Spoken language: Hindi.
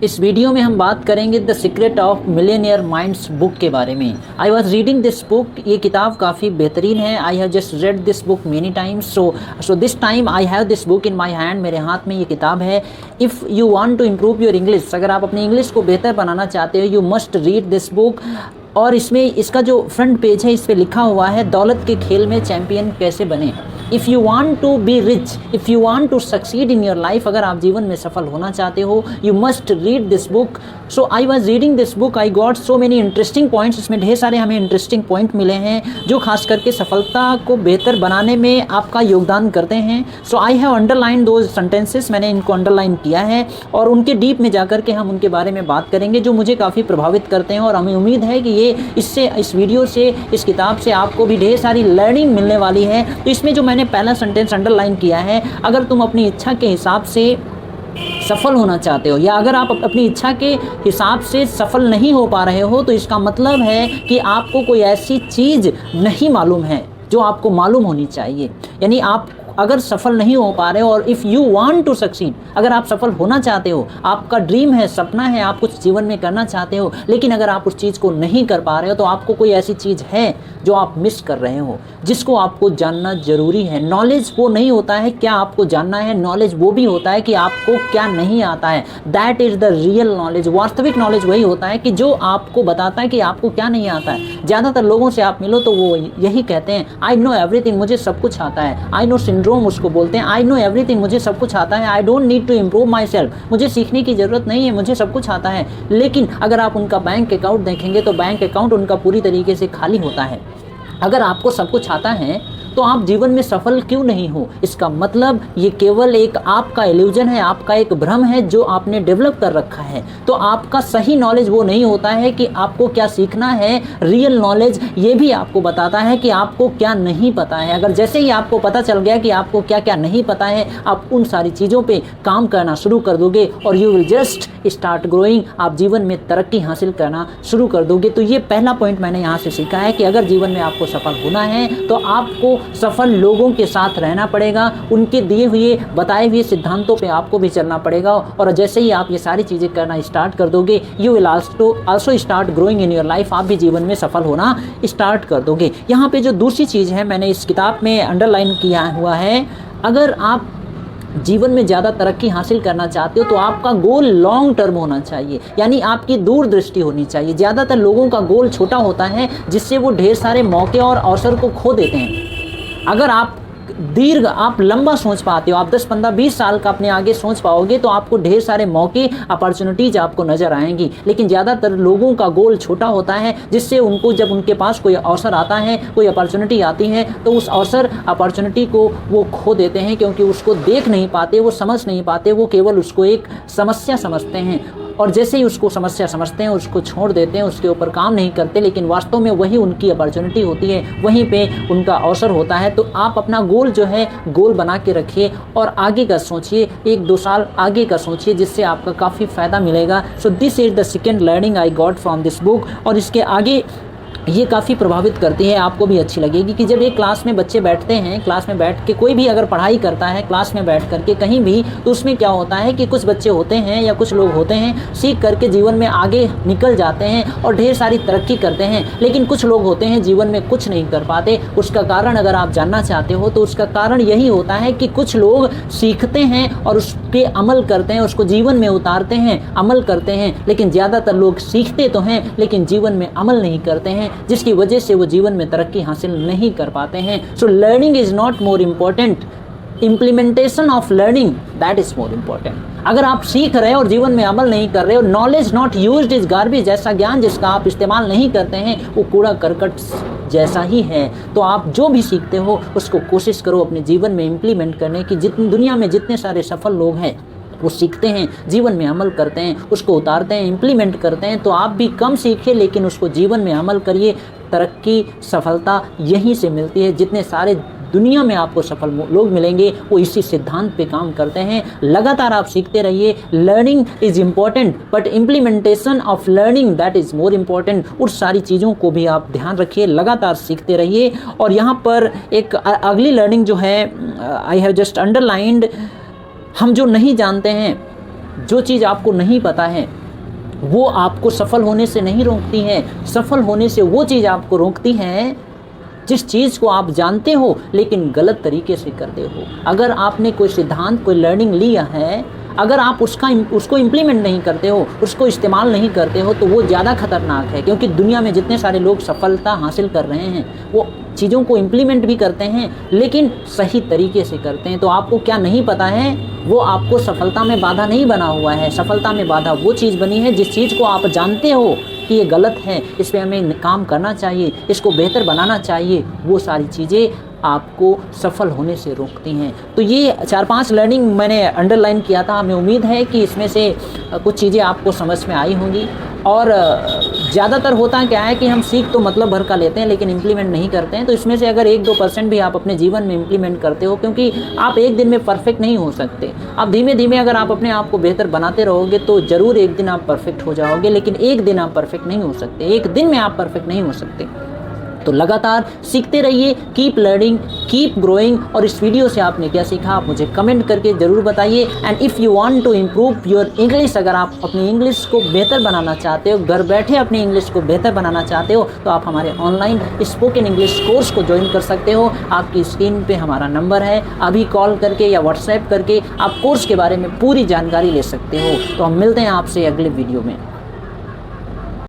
इस वीडियो में हम बात करेंगे the secret of millionaire minds book के बारे में। I was reading this book, ये किताब काफ़ी बेहतरीन है। I have just read this book many times, so this time I have this book in my hand. मेरे हाथ में ये किताब है। If you want to improve your English, अगर आप अपनी इंग्लिश को बेहतर बनाना चाहते हो, you must read this book. और इसमें इसका जो फ्रंट पेज है, इस पर लिखा हुआ है दौलत के खेल में चैम्पियन कैसे बने। If you want to be rich, if you want to succeed in your life, अगर आप जीवन में सफल होना चाहते हो, you must read this book. So I was reading this book, I got so many interesting points. इसमें ढेर सारे हमें इंटरेस्टिंग पॉइंट मिले हैं जो खास करके सफलता को बेहतर बनाने में आपका योगदान करते हैं। So I have underline those sentences, मैंने इनको अंडरलाइन किया है और उनके डीप में जाकर के हम उनके बारे में बात करेंगे जो मुझे काफ़ी प्रभावित करते हैं। और हमें उम्मीद है कि ये इस वीडियो से, इस किताब से आपको भी ढेर सारी लर्निंग मिलने वाली है। तो इसमें जो मैंने पहला सेंटेंस अंडरलाइन किया है, अगर तुम अपनी इच्छा के हिसाब से सफल होना चाहते हो या अगर आप अपनी इच्छा के हिसाब से सफल नहीं हो पा रहे हो, तो इसका मतलब है कि आपको कोई ऐसी चीज़ नहीं मालूम है जो आपको मालूम होनी चाहिए। यानी आप अगर सफल नहीं हो पा रहे हो और if you want to succeed, अगर आप सफल होना चाहते हो, आपका ड्रीम है, सपना है, आप कुछ जीवन में करना चाहते हो, लेकिन अगर आप उस चीज़ को नहीं कर पा रहे हो, तो आपको कोई ऐसी चीज़ है जो आप मिस कर रहे हो, जिसको आपको जानना ज़रूरी है। नॉलेज वो नहीं होता है क्या आपको जानना है, नॉलेज वो भी होता है कि आपको क्या नहीं आता है। That is the real knowledge. वास्तविक नॉलेज वही होता है कि जो आपको बताता है कि आपको क्या नहीं आता है। ज़्यादातर लोगों से आप मिलो तो वो यही कहते हैं, आई नो एवरीथिंग, मुझे सब कुछ आता है। आई नो सिंड्रोम उसको बोलते हैं, आई नो एवरीथिंग, मुझे सब कुछ आता है। I don't need to improve myself, मुझे सीखने की ज़रूरत नहीं है, मुझे सब कुछ आता है। लेकिन अगर आप उनका बैंक अकाउंट देखेंगे तो बैंक अकाउंट उनका पूरी तरीके से खाली होता है। अगर आपको सब कुछ आता है तो आप जीवन में सफल क्यों नहीं हो? इसका मतलब ये केवल एक आपका इल्यूजन है, आपका एक भ्रम है जो आपने डेवलप कर रखा है। तो आपका सही नॉलेज वो नहीं होता है कि आपको क्या सीखना है। रियल नॉलेज ये भी आपको बताता है कि आपको क्या नहीं पता है। अगर जैसे ही आपको पता चल गया कि आपको क्या क्या नहीं पता है, आप उन सारी चीज़ों पे काम करना शुरू कर दोगे और you will just start growing, आप जीवन में तरक्की हासिल करना शुरू कर दोगे। तो ये पहला पॉइंट मैंने यहाँ से सीखा है कि अगर जीवन में आपको सफल होना है तो आपको सफल लोगों के साथ रहना पड़ेगा, उनके दिए हुए बताए हुए सिद्धांतों पे आपको भी चलना पड़ेगा। और जैसे ही आप ये सारी चीज़ें करना स्टार्ट कर दोगे, you will also start growing in your life, आप भी जीवन में सफल होना स्टार्ट कर दोगे। यहाँ पे जो दूसरी चीज़ है मैंने इस किताब में अंडरलाइन किया हुआ है, अगर आप जीवन में ज़्यादा तरक्की हासिल करना चाहते हो तो आपका गोल लॉन्ग टर्म होना चाहिए, यानी आपकी दूरदृष्टि होनी चाहिए। ज़्यादातर लोगों का गोल छोटा होता है जिससे वो ढेर सारे मौके और अवसर को खो देते हैं। अगर आप आप लंबा सोच पाते हो, आप 10, 15, 20 साल का अपने आगे सोच पाओगे तो आपको ढेर सारे मौके, अपॉर्चुनिटीज आपको नज़र आएंगी। लेकिन ज़्यादातर लोगों का गोल छोटा होता है जिससे उनको जब उनके पास कोई अवसर आता है, कोई अपॉर्चुनिटी आती है, तो उस अवसर अपॉर्चुनिटी को वो खो देते हैं क्योंकि उसको देख नहीं पाते, वो समझ नहीं पाते, वो केवल उसको एक समस्या समझते हैं। और जैसे ही उसको समस्या समझते हैं उसको छोड़ देते हैं, उसके ऊपर काम नहीं करते, लेकिन वास्तव में वही उनकी अपॉर्चुनिटी होती है, वहीं पे उनका अवसर होता है। तो आप अपना गोल जो है गोल बना के रखिए और आगे का सोचिए, 1-2 साल आगे का सोचिए, जिससे आपका काफ़ी फ़ायदा मिलेगा। So this is the second learning I got from this book. और इसके आगे ये काफ़ी प्रभावित करती है, आपको भी अच्छी लगेगी कि जब एक क्लास में बच्चे बैठते हैं, क्लास में बैठ के कोई भी अगर पढ़ाई करता है क्लास में बैठ करके कहीं भी, तो उसमें क्या होता है कि कुछ बच्चे होते हैं या कुछ लोग होते हैं सीख करके जीवन में आगे निकल जाते हैं और ढेर सारी तरक्की करते हैं, लेकिन कुछ लोग होते हैं जीवन में कुछ नहीं कर पाते। उसका कारण अगर आप जानना चाहते हो तो उसका कारण यही होता है कि कुछ लोग सीखते हैं और उस पर अमल करते हैं, उसको जीवन में उतारते हैं, अमल करते हैं, लेकिन ज़्यादातर लोग सीखते तो हैं लेकिन जीवन में अमल नहीं करते हैं, जिसकी वजह से वो जीवन में तरक्की हासिल नहीं कर पाते हैं। So learning is not more important, implementation of learning that is more important. अगर आप सीख रहे हो और जीवन में अमल नहीं कर रहे हो, knowledge not used is garbage, जैसा ज्ञान जिसका आप इस्तेमाल नहीं करते हैं वो कूड़ा करकट जैसा ही है। तो आप जो भी सीखते हो उसको कोशिश करो अपने जीवन में इम्प्लीमेंट करने की। जितनी दुनिया में जितने सारे सफल लोग हैं वो सीखते हैं, जीवन में अमल करते हैं, उसको उतारते हैं, इम्प्लीमेंट करते हैं। तो आप भी कम सीखिए लेकिन उसको जीवन में अमल करिए। तरक्की, सफलता यहीं से मिलती है। जितने सारे दुनिया में आपको सफल लोग मिलेंगे वो इसी सिद्धांत पे काम करते हैं। लगातार आप सीखते रहिए। Learning is important but implementation of learning that is more important. उस सारी चीज़ों को भी आप ध्यान रखिए, लगातार सीखते रहिए। और यहाँ पर एक अगली लर्निंग जो है आई हैव जस्ट अंडरलाइंड, हम जो नहीं जानते हैं जो चीज़ आपको नहीं पता है वो आपको सफल होने से नहीं रोकती है। सफल होने से वो चीज़ आपको रोकती है जिस चीज़ को आप जानते हो लेकिन गलत तरीके से करते हो। अगर आपने कोई सिद्धांत, कोई लर्निंग लिया है, अगर आप उसको इम्प्लीमेंट नहीं करते हो, उसको इस्तेमाल नहीं करते हो, तो वो ज़्यादा खतरनाक है। क्योंकि दुनिया में जितने सारे लोग सफलता हासिल कर रहे हैं वो चीज़ों को इम्प्लीमेंट भी करते हैं लेकिन सही तरीके से करते हैं। तो आपको क्या नहीं पता है, वो आपको सफलता में बाधा नहीं बना हुआ है। सफलता में बाधा वो चीज़ बनी है जिस चीज़ को आप जानते हो कि ये गलत है, इस पर हमें काम करना चाहिए, इसको बेहतर बनाना चाहिए, वो सारी चीज़ें आपको सफल होने से रोकती हैं। तो ये 4-5 लर्निंग मैंने अंडरलाइन किया था। हमें उम्मीद है कि इसमें से कुछ चीज़ें आपको समझ में आई होंगी। और ज़्यादातर होता क्या है कि हम सीख तो मतलब भर का लेते हैं लेकिन इम्प्लीमेंट नहीं करते हैं। तो इसमें से अगर 1-2% भी आप अपने जीवन में इम्प्लीमेंट करते हो, क्योंकि आप एक दिन में परफेक्ट नहीं हो सकते, आप धीमे धीमे अगर आप अपने आप को बेहतर बनाते रहोगे तो ज़रूर एक दिन आप परफेक्ट हो जाओगे। लेकिन एक दिन आप परफेक्ट नहीं हो सकते, एक दिन में आप परफेक्ट नहीं हो सकते। तो लगातार सीखते रहिए, कीप लर्निंग, कीप ग्रोइंग। और इस वीडियो से आपने क्या सीखा आप मुझे कमेंट करके ज़रूर बताइए। And if you want to improve your English, अगर आप अपनी इंग्लिश को बेहतर बनाना चाहते हो, घर बैठे अपनी इंग्लिश को बेहतर बनाना चाहते हो, तो आप हमारे ऑनलाइन स्पोकन इंग्लिश कोर्स को ज्वाइन कर सकते हो। आपकी स्क्रीन पे हमारा नंबर है, अभी कॉल करके या व्हाट्सएप करके आप कोर्स के बारे में पूरी जानकारी ले सकते हो। तो हम मिलते हैं आपसे अगले वीडियो में।